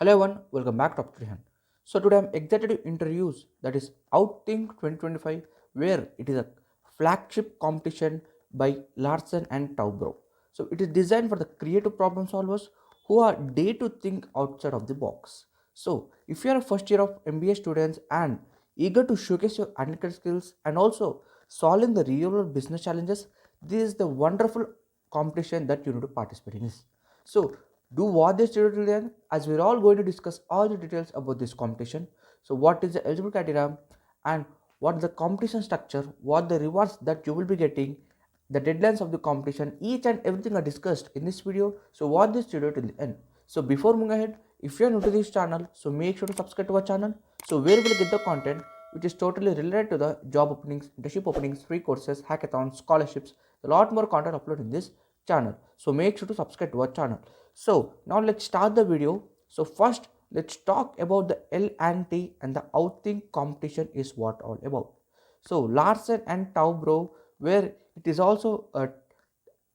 Hello everyone, welcome back to Option. So today I'm excited to introduce that is OutThink 2025, where it is a flagship competition by Larsen and Toubro. So it is designed for the creative problem solvers who are dare to think outside of the box. So if you are a first year of MBA students and eager to showcase your undergraduate skills and also solving the real world business challenges, this is the wonderful competition that you need to participate in. So do watch this tutorial then, as we're all going to discuss all the details about this competition. So what is the eligible criteria and what is the competition structure, what the rewards that you will be getting, the deadlines of the competition, each and everything are discussed in this video. So watch this video till the end. So before moving ahead, if you are new to this channel, so make sure to subscribe to our channel. So where we will get the content which is totally related to the job openings, internship openings, free courses, hackathons, scholarships, a lot more content uploaded in this channel. So make sure to subscribe to our channel. So now let's start the video. So first let's talk about the L&T and the OutThink competition is what all about. So Larsen and Toubro, where it is also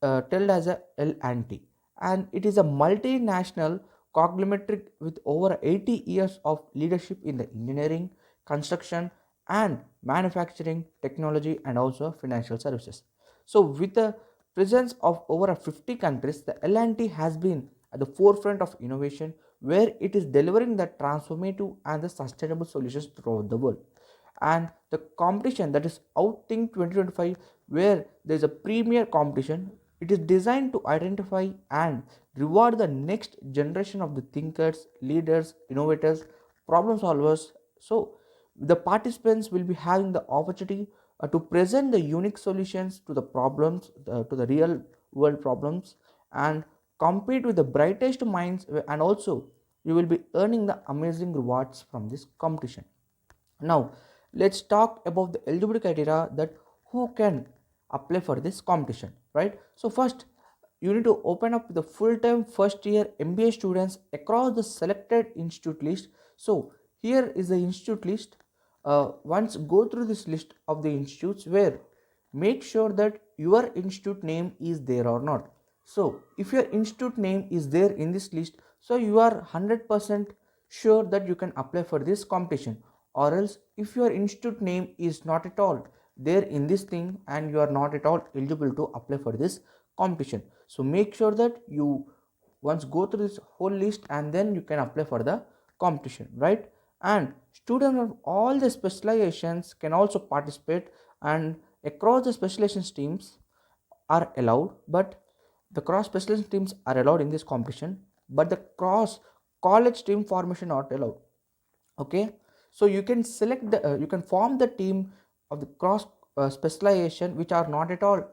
told as a L&T, and it is a multinational conglomerate with over 80 years of leadership in the engineering, construction and manufacturing, technology and also financial services. So with the presence of over 50 countries, the L&T has been at the forefront of innovation, where it is delivering the transformative and the sustainable solutions throughout the world. And the competition that is OutThink 2025, where there is a premier competition, it is designed to identify and reward the next generation of the thinkers, leaders, innovators, problem solvers. So the participants will be having the opportunity to present the unique solutions to the problems, to the real world problems, and compete with the brightest minds, and also you will be earning the amazing rewards from this competition. Now let's talk about the eligibility criteria, that who can apply for this competition, right? So first you need to open up the full-time first year MBA students across the selected institute list. So here is the institute list. Once go through this list of the institutes, where make sure that your institute name is there or not. So if your institute name is there in this list, so you are 100% sure that you can apply for this competition. Or else if your institute name is not at all there in this thing and you are not at all eligible to apply for this competition, so make sure that you once go through this whole list and then you can apply for the competition, right? And students of all the specializations can also participate, and across the specialization teams are allowed, but the cross specialization teams are allowed in this competition, but the cross college team formation not allowed. Okay, so you can select the you can form the team of the cross specialization which are not at all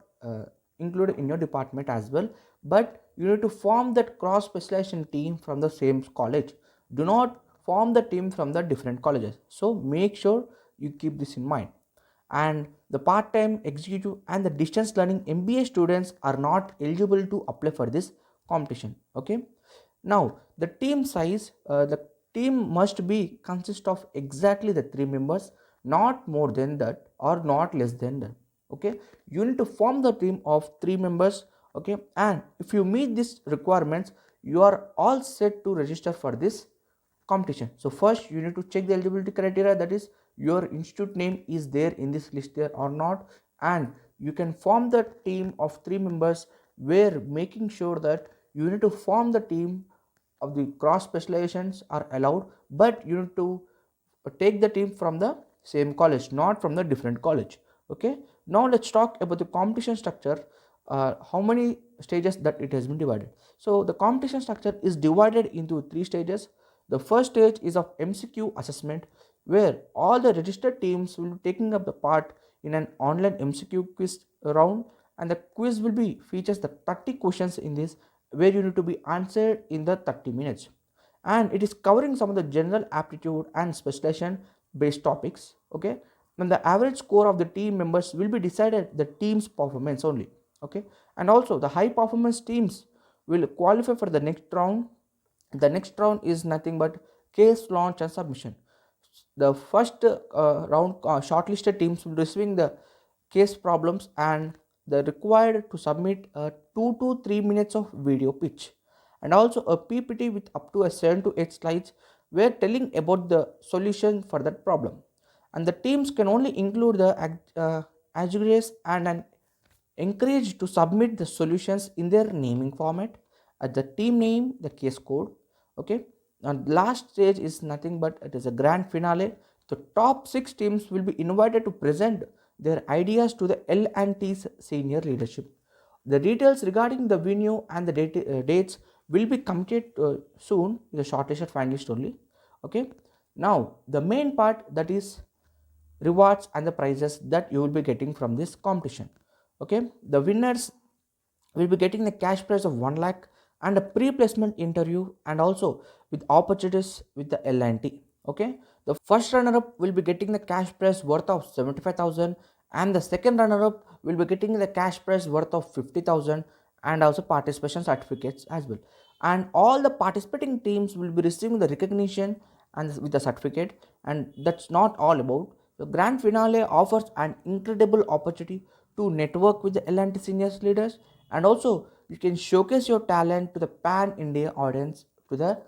included in your department as well, but you need to form that cross specialization team from the same college. Do not form the team from the different colleges, so make sure you keep this in mind. And the part-time, executive and the distance learning MBA students are not eligible to apply for this competition. Okay, now the team size, the team must be consist of exactly the 3 members, not more than that or not less than that. Okay, you need to form the team of 3 members. Okay, and if you meet these requirements, you are all set to register for this competition. So first you need to check the eligibility criteria, that is your institute name is there in this list there or not, and you can form the team of 3 members, where making sure that you need to form the team of the cross specializations are allowed, but you need to take the team from the same college, not from the different college. Okay, now let's talk about the competition structure, how many stages that it has been divided. So the competition structure is divided into 3 stages. The first stage is of MCQ assessment, where all the registered teams will be taking up the part in an online MCQ quiz round, and the quiz will be features the 30 questions in this, where you need to be answered in the 30 minutes, and it is covering some of the general aptitude and specialization based topics. Okay, and the average score of the team members will be decided the team's performance only. Okay, and also the high performance teams will qualify for the next round. The next round is nothing but case launch and submission. The first round, shortlisted teams will receiving the case problems, and they're required to submit 2 to 3 minutes of video pitch. and also a PPT with up to a 7 to 8 slides where telling about the solution for that problem. And the teams can only include the aggregates and an encouraged to submit the solutions in their naming format at the team name, the case code. Okay, and last stage is nothing but it is a grand finale. The top 6 teams will be invited to present their ideas to the L&T's senior leadership. The details regarding the venue and the dates will be committed soon in the shortlisted finalist only. Okay, now the main part, that is rewards and the prizes that you will be getting from this competition. Okay, the winners will be getting the cash prize of 1 lakh and a pre-placement interview, and also with opportunities with the L&T. Okay, the first runner up will be getting the cash prize worth of 75,000, and the second runner up will be getting the cash prize worth of 50,000, and also participation certificates as well. And all the participating teams will be receiving the recognition and with the certificate. And that's not all about. The grand finale offers an incredible opportunity to network with the L&T senior leaders, and also you can showcase your talent to the pan India audience, to the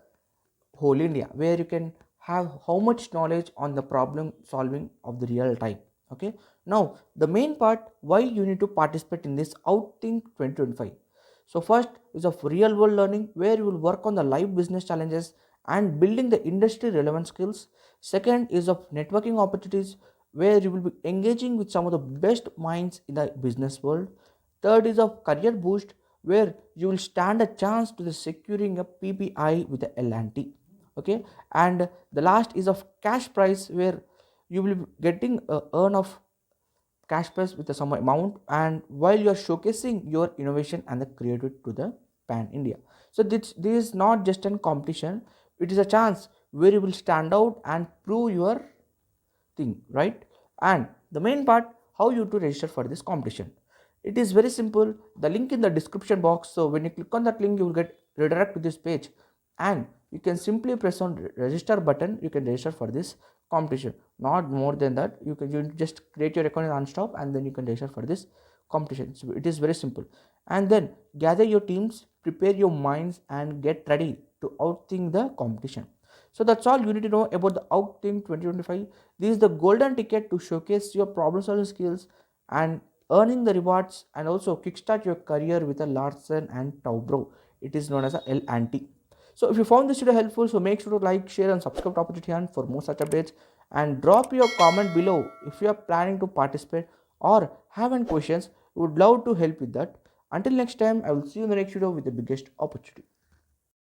whole India, where you can have how much knowledge on the problem solving of the real time. Okay, now the main part why you need to participate in this OutThink 2025. So first is of real world learning, where you will work on the live business challenges and building the industry relevant skills. Second is of networking opportunities, where you will be engaging with some of the best minds in the business world. Third is of career boost, where you will stand a chance to the securing a PPI with the L&T. Okay, and the last is of cash prize, where you will be getting a earn of cash prize with a some amount, and while you are showcasing your innovation and the creativity to the pan India. So this is not just a competition, it is a chance where you will stand out and prove your thing, right? And the main part, how you to register for this competition. It is very simple. The link in the description box. So when you click on that link, you will get redirect to this page, and you can simply press on register button. You can register for this competition. Not more than that. You just create your account in Unstop, and then you can register for this competition. So it is very simple. And then gather your teams, prepare your minds, and get ready to outthink the competition. So that's all you need to know about the OutThink 2025. This is the golden ticket to showcase your problem solving skills and earning the rewards, and also kickstart your career with a Larsen and Toubro. It is known as a L&T. So if you found this video helpful, so make sure to like, share, and subscribe to Opportunity Hunt for more such updates. And drop your comment below if you are planning to participate or have any questions. We would love to help with that. Until next time, I will see you in the next video with the biggest opportunity.